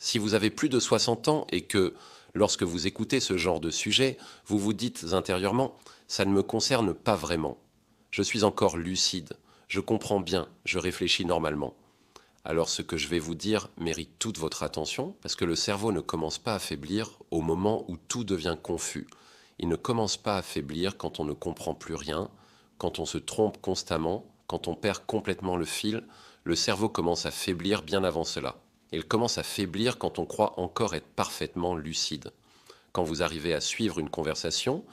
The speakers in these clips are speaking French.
Si vous avez plus de 60 ans et que, lorsque vous écoutez ce genre de sujet, vous vous dites intérieurement « ça ne me concerne pas vraiment ». Je suis encore lucide, je comprends bien, je réfléchis normalement. Alors ce que je vais vous dire mérite toute votre attention parce que le cerveau ne commence pas à faiblir au moment où tout devient confus. Il ne commence pas à faiblir quand on ne comprend plus rien, quand on se trompe constamment, quand on perd complètement le fil. Le cerveau commence à faiblir bien avant cela. Il commence à faiblir quand on croit encore être parfaitement lucide. Quand vous arrivez à suivre une conversation,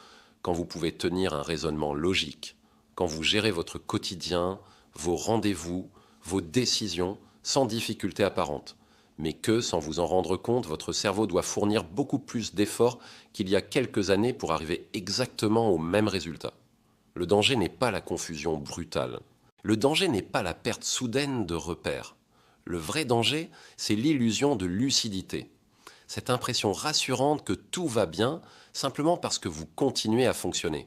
quand vous pouvez tenir un raisonnement logique, quand vous gérez votre quotidien, vos rendez-vous, vos décisions sans difficulté apparente. Mais que, sans vous en rendre compte, votre cerveau doit fournir beaucoup plus d'efforts qu'il y a quelques années pour arriver exactement au même résultat. Le danger n'est pas la confusion brutale. Le danger n'est pas la perte soudaine de repères. Le vrai danger, c'est l'illusion de lucidité. Cette impression rassurante que tout va bien simplement parce que vous continuez à fonctionner.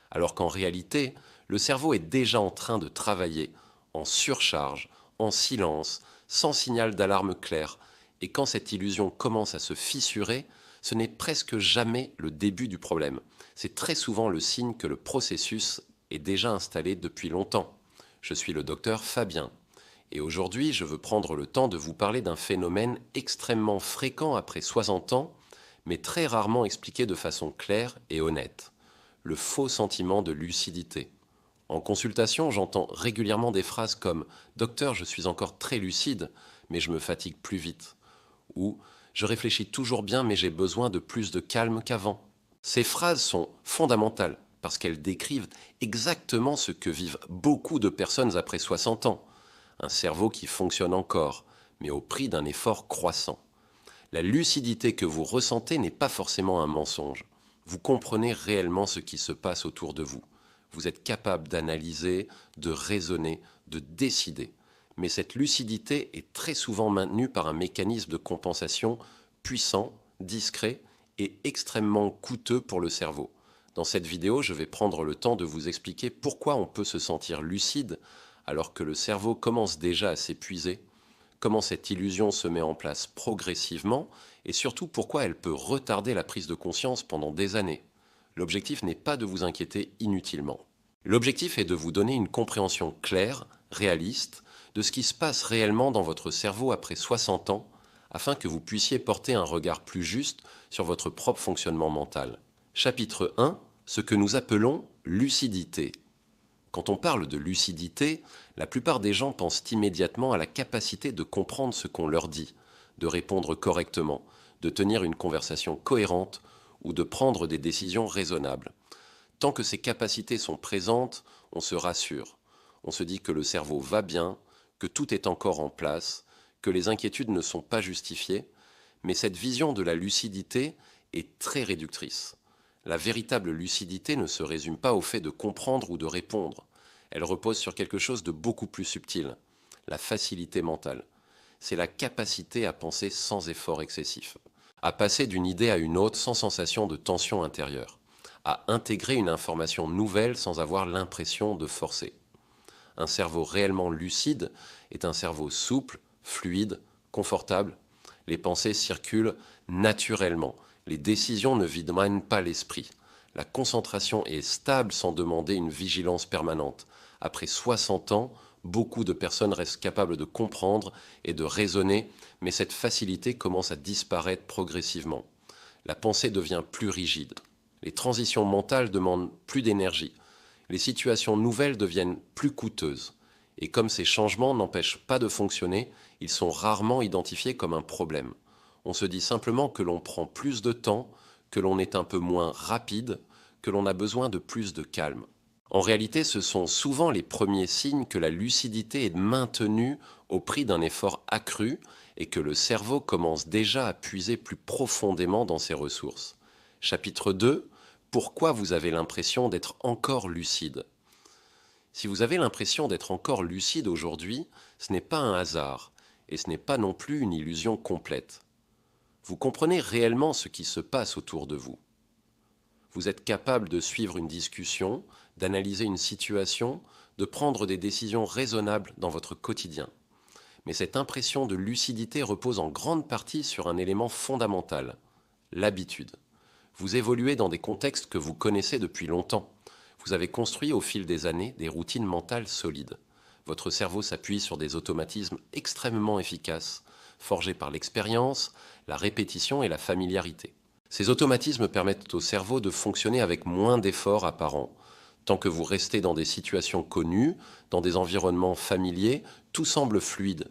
Alors qu'en réalité, le cerveau est déjà en train de travailler, en surcharge, en silence, sans signal d'alarme clair. Et quand cette illusion commence à se fissurer, ce n'est presque jamais le début du problème. C'est très souvent le signe que le processus est déjà installé depuis longtemps. Je suis le docteur Fabien. Et aujourd'hui, je veux prendre le temps de vous parler d'un phénomène extrêmement fréquent après 60 ans, mais très rarement expliqué de façon claire et honnête. Le faux sentiment de lucidité. En consultation, j'entends régulièrement des phrases comme ⁇ Docteur, je suis encore très lucide, mais je me fatigue plus vite ⁇ ou ⁇ Je réfléchis toujours bien, mais j'ai besoin de plus de calme qu'avant ⁇ Ces phrases sont fondamentales parce qu'elles décrivent exactement ce que vivent beaucoup de personnes après 60 ans. Un cerveau qui fonctionne encore, mais au prix d'un effort croissant. La lucidité que vous ressentez n'est pas forcément un mensonge. Vous comprenez réellement ce qui se passe autour de vous. Vous êtes capable d'analyser, de raisonner, de décider. Mais cette lucidité est très souvent maintenue par un mécanisme de compensation puissant, discret et extrêmement coûteux pour le cerveau. Dans cette vidéo, je vais prendre le temps de vous expliquer pourquoi on peut se sentir lucide alors que le cerveau commence déjà à s'épuiser, comment cette illusion se met en place progressivement et surtout pourquoi elle peut retarder la prise de conscience pendant des années. L'objectif n'est pas de vous inquiéter inutilement. L'objectif est de vous donner une compréhension claire, réaliste, de ce qui se passe réellement dans votre cerveau après 60 ans, afin que vous puissiez porter un regard plus juste sur votre propre fonctionnement mental. Chapitre 1. Ce que nous appelons lucidité. Quand on parle de lucidité, la plupart des gens pensent immédiatement à la capacité de comprendre ce qu'on leur dit, de répondre correctement, de tenir une conversation cohérente ou de prendre des décisions raisonnables. Tant que ces capacités sont présentes, on se rassure. On se dit que le cerveau va bien, que tout est encore en place, que les inquiétudes ne sont pas justifiées, mais cette vision de la lucidité est très réductrice. La véritable lucidité ne se résume pas au fait de comprendre ou de répondre. Elle repose sur quelque chose de beaucoup plus subtil, la facilité mentale. C'est la capacité à penser sans effort excessif, à passer d'une idée à une autre sans sensation de tension intérieure, à intégrer une information nouvelle sans avoir l'impression de forcer. Un cerveau réellement lucide est un cerveau souple, fluide, confortable. Les pensées circulent naturellement. Les décisions ne vident pas l'esprit. La concentration est stable sans demander une vigilance permanente. Après 60 ans, beaucoup de personnes restent capables de comprendre et de raisonner, mais cette facilité commence à disparaître progressivement. La pensée devient plus rigide. Les transitions mentales demandent plus d'énergie. Les situations nouvelles deviennent plus coûteuses. Et comme ces changements n'empêchent pas de fonctionner, ils sont rarement identifiés comme un problème. On se dit simplement que l'on prend plus de temps, que l'on est un peu moins rapide, que l'on a besoin de plus de calme. En réalité, ce sont souvent les premiers signes que la lucidité est maintenue au prix d'un effort accru et que le cerveau commence déjà à puiser plus profondément dans ses ressources. Chapitre 2. Pourquoi vous avez l'impression d'être encore lucide ? Si vous avez l'impression d'être encore lucide aujourd'hui, ce n'est pas un hasard et ce n'est pas non plus une illusion complète. Vous comprenez réellement ce qui se passe autour de vous. Vous êtes capable de suivre une discussion, d'analyser une situation, de prendre des décisions raisonnables dans votre quotidien. Mais cette impression de lucidité repose en grande partie sur un élément fondamental, l'habitude. Vous évoluez dans des contextes que vous connaissez depuis longtemps. Vous avez construit au fil des années des routines mentales solides. Votre cerveau s'appuie sur des automatismes extrêmement efficaces, forgés par l'expérience, la répétition et la familiarité. Ces automatismes permettent au cerveau de fonctionner avec moins d'efforts apparents. Tant que vous restez dans des situations connues, dans des environnements familiers, tout semble fluide.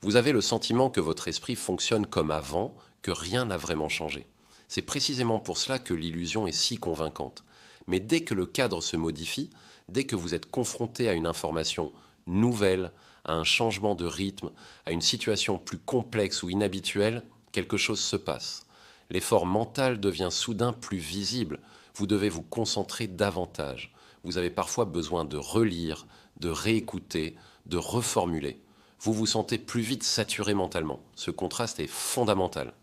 Vous avez le sentiment que votre esprit fonctionne comme avant, que rien n'a vraiment changé. C'est précisément pour cela que l'illusion est si convaincante. Mais dès que le cadre se modifie, dès que vous êtes confronté à une information nouvelle, à un changement de rythme, à une situation plus complexe ou inhabituelle, quelque chose se passe. L'effort mental devient soudain plus visible. Vous devez vous concentrer davantage. Vous avez parfois besoin de relire, de réécouter, de reformuler. Vous vous sentez plus vite saturé mentalement. Ce contraste est fondamental.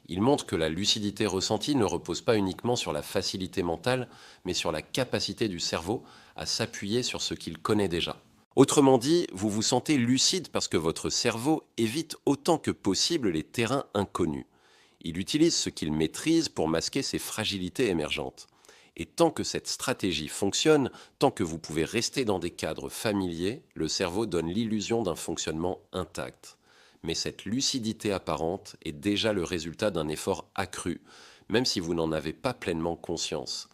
Il montre que la lucidité ressentie ne repose pas uniquement sur la facilité mentale, mais sur la capacité du cerveau à s'appuyer sur ce qu'il connaît déjà. Autrement dit, vous vous sentez lucide parce que votre cerveau évite autant que possible les terrains inconnus. Il utilise ce qu'il maîtrise pour masquer ses fragilités émergentes. Et tant que cette stratégie fonctionne, tant que vous pouvez rester dans des cadres familiers, le cerveau donne l'illusion d'un fonctionnement intact. Mais cette lucidité apparente est déjà le résultat d'un effort accru, même si vous n'en avez pas pleinement conscience.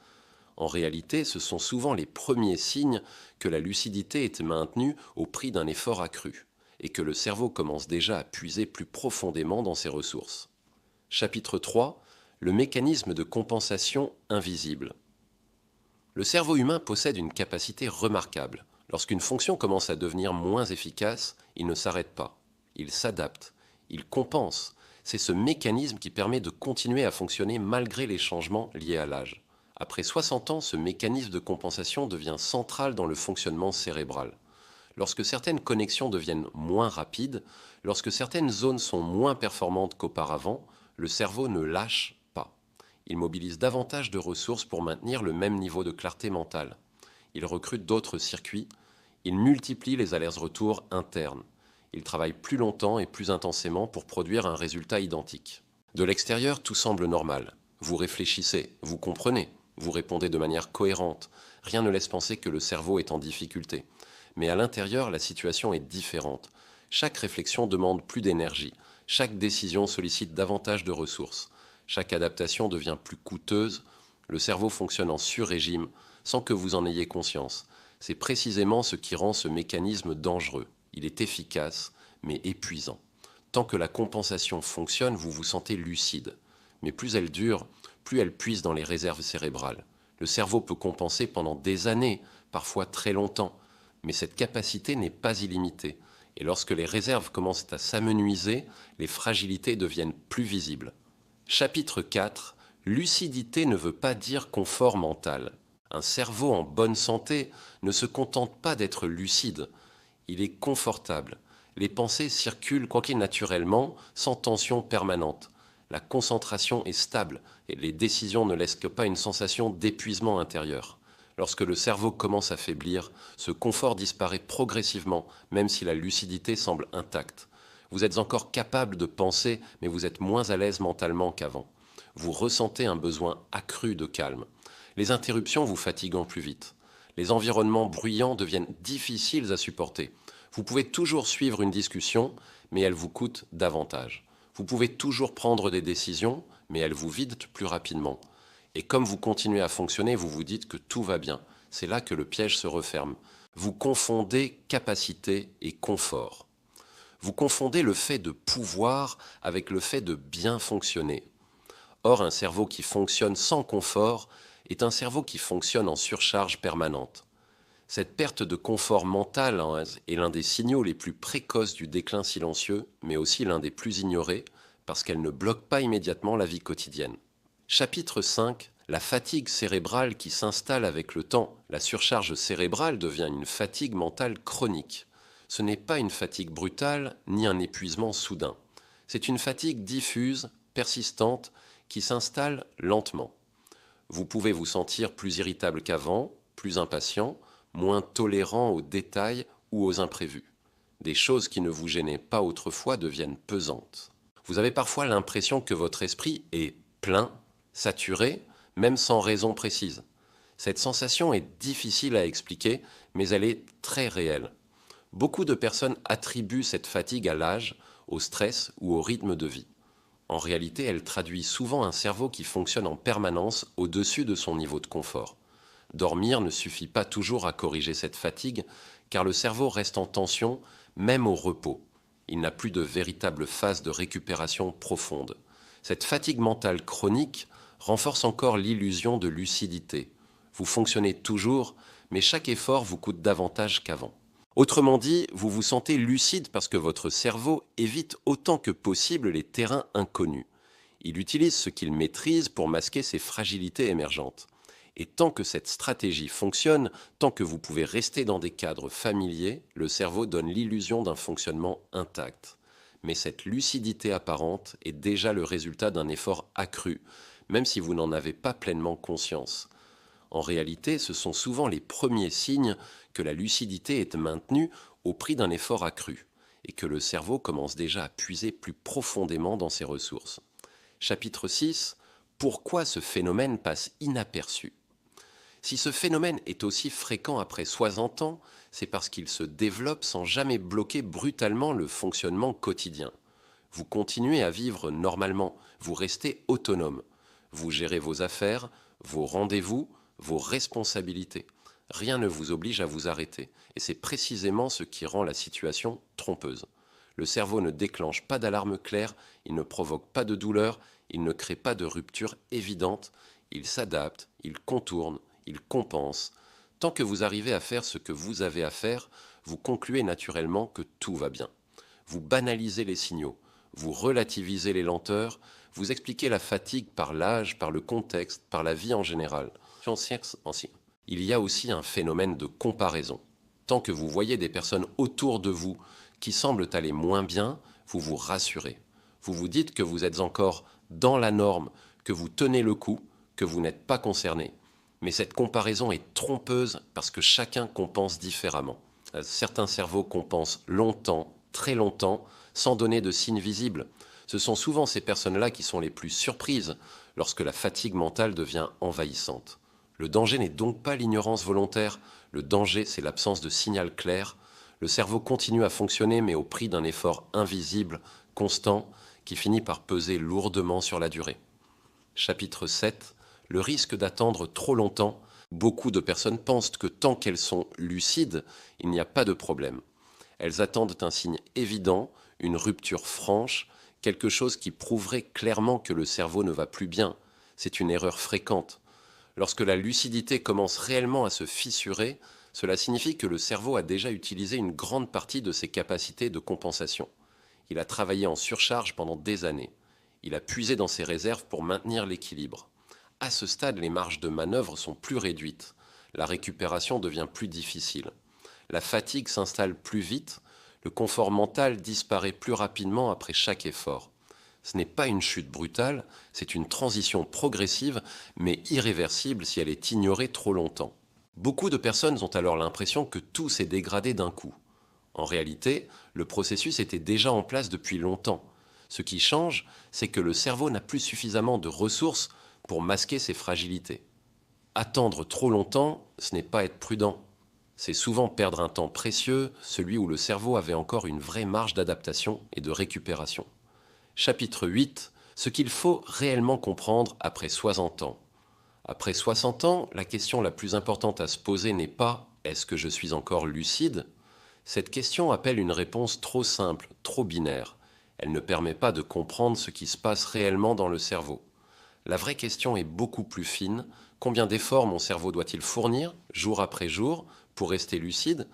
En réalité, ce sont souvent les premiers signes que la lucidité est maintenue au prix d'un effort accru, et que le cerveau commence déjà à puiser plus profondément dans ses ressources. Chapitre 3. Le mécanisme de compensation invisible. Le cerveau humain possède une capacité remarquable. Lorsqu'une fonction commence à devenir moins efficace, il ne s'arrête pas. Il s'adapte, il compense. C'est ce mécanisme qui permet de continuer à fonctionner malgré les changements liés à l'âge. Après 60 ans, ce mécanisme de compensation devient central dans le fonctionnement cérébral. Lorsque certaines connexions deviennent moins rapides, lorsque certaines zones sont moins performantes qu'auparavant, le cerveau ne lâche pas. Il mobilise davantage de ressources pour maintenir le même niveau de clarté mentale. Il recrute d'autres circuits, il multiplie les allers-retours internes. Il travaille plus longtemps et plus intensément pour produire un résultat identique. De l'extérieur, tout semble normal. Vous réfléchissez, vous comprenez, vous répondez de manière cohérente. Rien ne laisse penser que le cerveau est en difficulté. Mais à l'intérieur, la situation est différente. Chaque réflexion demande plus d'énergie. Chaque décision sollicite davantage de ressources. Chaque adaptation devient plus coûteuse. Le cerveau fonctionne en sur-régime sans que vous en ayez conscience. C'est précisément ce qui rend ce mécanisme dangereux. Il est efficace, mais épuisant. Tant que la compensation fonctionne, vous vous sentez lucide. Mais plus elle dure, plus elle puise dans les réserves cérébrales. Le cerveau peut compenser pendant des années, parfois très longtemps. Mais cette capacité n'est pas illimitée. Et lorsque les réserves commencent à s'amenuiser, les fragilités deviennent plus visibles. Chapitre 4. Lucidité ne veut pas dire confort mental. Un cerveau en bonne santé ne se contente pas d'être lucide. Il est confortable. Les pensées circulent quoique naturellement, sans tension permanente. La concentration est stable et les décisions ne laissent pas une sensation d'épuisement intérieur. Lorsque le cerveau commence à faiblir, ce confort disparaît progressivement, même si la lucidité semble intacte. Vous êtes encore capable de penser, mais vous êtes moins à l'aise mentalement qu'avant. Vous ressentez un besoin accru de calme. Les interruptions vous fatiguent plus vite. Les environnements bruyants deviennent difficiles à supporter. Vous pouvez toujours suivre une discussion, mais elle vous coûte davantage. Vous pouvez toujours prendre des décisions, mais elles vous vident plus rapidement. Et comme vous continuez à fonctionner, vous vous dites que tout va bien. C'est là que le piège se referme. Vous confondez capacité et confort. Vous confondez le fait de pouvoir avec le fait de bien fonctionner. Or, un cerveau qui fonctionne sans confort est un cerveau qui fonctionne en surcharge permanente. Cette perte de confort mental est l'un des signaux les plus précoces du déclin silencieux, mais aussi l'un des plus ignorés, parce qu'elle ne bloque pas immédiatement la vie quotidienne. Chapitre 5. La fatigue cérébrale qui s'installe avec le temps. La surcharge cérébrale devient une fatigue mentale chronique. Ce n'est pas une fatigue brutale, ni un épuisement soudain. C'est une fatigue diffuse, persistante, qui s'installe lentement. Vous pouvez vous sentir plus irritable qu'avant, plus impatient, moins tolérant aux détails ou aux imprévus. Des choses qui ne vous gênaient pas autrefois deviennent pesantes. Vous avez parfois l'impression que votre esprit est plein, saturé, même sans raison précise. Cette sensation est difficile à expliquer, mais elle est très réelle. Beaucoup de personnes attribuent cette fatigue à l'âge, au stress ou au rythme de vie. En réalité, elle traduit souvent un cerveau qui fonctionne en permanence au-dessus de son niveau de confort. Dormir ne suffit pas toujours à corriger cette fatigue, car le cerveau reste en tension, même au repos. Il n'a plus de véritable phase de récupération profonde. Cette fatigue mentale chronique renforce encore l'illusion de lucidité. Vous fonctionnez toujours, mais chaque effort vous coûte davantage qu'avant. Autrement dit, vous vous sentez lucide parce que votre cerveau évite autant que possible les terrains inconnus. Il utilise ce qu'il maîtrise pour masquer ses fragilités émergentes. Et tant que cette stratégie fonctionne, tant que vous pouvez rester dans des cadres familiers, le cerveau donne l'illusion d'un fonctionnement intact. Mais cette lucidité apparente est déjà le résultat d'un effort accru, même si vous n'en avez pas pleinement conscience. En réalité, ce sont souvent les premiers signes que la lucidité est maintenue au prix d'un effort accru et que le cerveau commence déjà à puiser plus profondément dans ses ressources. Chapitre 6. Pourquoi ce phénomène passe inaperçu? Si ce phénomène est aussi fréquent après 60 ans, c'est parce qu'il se développe sans jamais bloquer brutalement le fonctionnement quotidien. Vous continuez à vivre normalement, vous restez autonome. Vous gérez vos affaires, vos rendez-vous, vos responsabilités. Rien ne vous oblige à vous arrêter, et c'est précisément ce qui rend la situation trompeuse. Le cerveau ne déclenche pas d'alarme claire, il ne provoque pas de douleur, il ne crée pas de rupture évidente, il s'adapte, il contourne, il compense. Tant que vous arrivez à faire ce que vous avez à faire, vous concluez naturellement que tout va bien. Vous banalisez les signaux, vous relativisez les lenteurs, vous expliquez la fatigue par l'âge, par le contexte, par la vie en général. Il y a aussi un phénomène de comparaison. Tant que vous voyez des personnes autour de vous qui semblent aller moins bien, vous vous rassurez. Vous vous dites que vous êtes encore dans la norme, que vous tenez le coup, que vous n'êtes pas concerné. Mais cette comparaison est trompeuse parce que chacun compense différemment. Certains cerveaux compensent longtemps, très longtemps, sans donner de signes visibles. Ce sont souvent ces personnes-là qui sont les plus surprises lorsque la fatigue mentale devient envahissante. Le danger n'est donc pas l'ignorance volontaire, le danger c'est l'absence de signal clair. Le cerveau continue à fonctionner mais au prix d'un effort invisible, constant, qui finit par peser lourdement sur la durée. Chapitre 7. Le risque d'attendre trop longtemps. Beaucoup de personnes pensent que tant qu'elles sont lucides, il n'y a pas de problème. Elles attendent un signe évident, une rupture franche, quelque chose qui prouverait clairement que le cerveau ne va plus bien. C'est une erreur fréquente. Lorsque la lucidité commence réellement à se fissurer, cela signifie que le cerveau a déjà utilisé une grande partie de ses capacités de compensation. Il a travaillé en surcharge pendant des années. Il a puisé dans ses réserves pour maintenir l'équilibre. À ce stade, les marges de manœuvre sont plus réduites. La récupération devient plus difficile. La fatigue s'installe plus vite. Le confort mental disparaît plus rapidement après chaque effort. Ce n'est pas une chute brutale, c'est une transition progressive, mais irréversible si elle est ignorée trop longtemps. Beaucoup de personnes ont alors l'impression que tout s'est dégradé d'un coup. En réalité, le processus était déjà en place depuis longtemps. Ce qui change, c'est que le cerveau n'a plus suffisamment de ressources pour masquer ses fragilités. Attendre trop longtemps, ce n'est pas être prudent. C'est souvent perdre un temps précieux, celui où le cerveau avait encore une vraie marge d'adaptation et de récupération. Chapitre 8. Ce qu'il faut réellement comprendre après 60 ans. Après 60 ans, la question la plus importante à se poser n'est pas « est-ce que je suis encore lucide ?» Cette question appelle une réponse trop simple, trop binaire. Elle ne permet pas de comprendre ce qui se passe réellement dans le cerveau. La vraie question est beaucoup plus fine. Combien d'efforts mon cerveau doit-il fournir, jour après jour, pour rester lucide?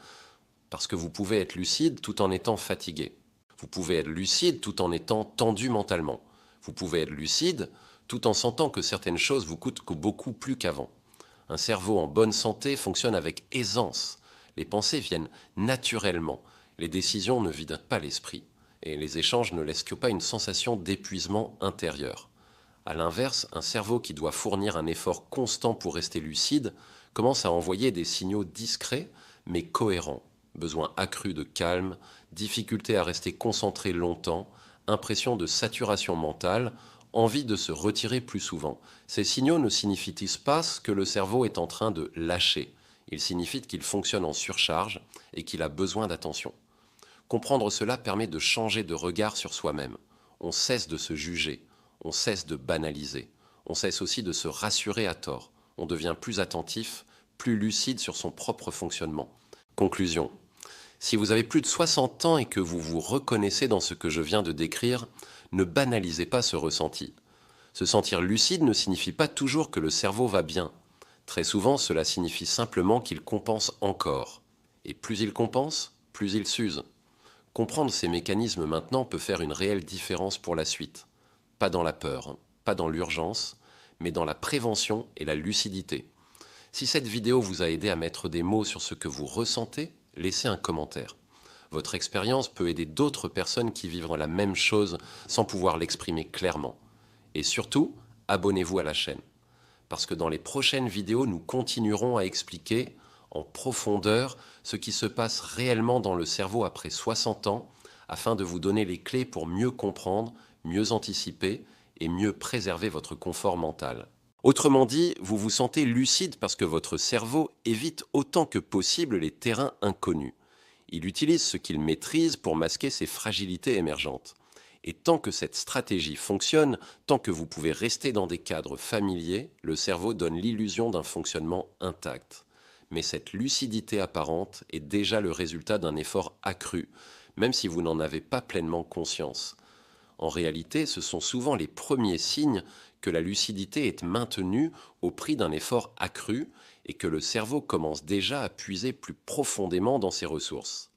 Parce que vous pouvez être lucide tout en étant fatigué. Vous pouvez être lucide tout en étant tendu mentalement. Vous pouvez être lucide tout en sentant que certaines choses vous coûtent beaucoup plus qu'avant. Un cerveau en bonne santé fonctionne avec aisance. Les pensées viennent naturellement. Les décisions ne vident pas l'esprit. Et les échanges ne laissent que pas une sensation d'épuisement intérieur. A l'inverse, un cerveau qui doit fournir un effort constant pour rester lucide commence à envoyer des signaux discrets mais cohérents. besoin accru de calme, difficulté à rester concentré longtemps, impression de saturation mentale, envie de se retirer plus souvent. Ces signaux ne signifient pas que le cerveau est en train de lâcher. Ils signifient qu'il fonctionne en surcharge et qu'il a besoin d'attention. Comprendre cela permet de changer de regard sur soi-même. On cesse de se juger, on cesse de banaliser, on cesse aussi de se rassurer à tort. On devient plus attentif, plus lucide sur son propre fonctionnement. Conclusion. Si vous avez plus de 60 ans et que vous vous reconnaissez dans ce que je viens de décrire, ne banalisez pas ce ressenti. Se sentir lucide ne signifie pas toujours que le cerveau va bien. Très souvent, cela signifie simplement qu'il compense encore. Et plus il compense, plus il s'use. Comprendre ces mécanismes maintenant peut faire une réelle différence pour la suite. Pas dans la peur, pas dans l'urgence, mais dans la prévention et la lucidité. Si cette vidéo vous a aidé à mettre des mots sur ce que vous ressentez, laissez un commentaire. Votre expérience peut aider d'autres personnes qui vivent la même chose sans pouvoir l'exprimer clairement. Et surtout, abonnez-vous à la chaîne. Parce que dans les prochaines vidéos, nous continuerons à expliquer en profondeur ce qui se passe réellement dans le cerveau après 60 ans, afin de vous donner les clés pour mieux comprendre, mieux anticiper et mieux préserver votre confort mental. Autrement dit, vous vous sentez lucide parce que votre cerveau évite autant que possible les terrains inconnus. Il utilise ce qu'il maîtrise pour masquer ses fragilités émergentes. Et tant que cette stratégie fonctionne, tant que vous pouvez rester dans des cadres familiers, le cerveau donne l'illusion d'un fonctionnement intact. Mais cette lucidité apparente est déjà le résultat d'un effort accru, même si vous n'en avez pas pleinement conscience. En réalité, ce sont souvent les premiers signes que la lucidité est maintenue au prix d'un effort accru et que le cerveau commence déjà à puiser plus profondément dans ses ressources.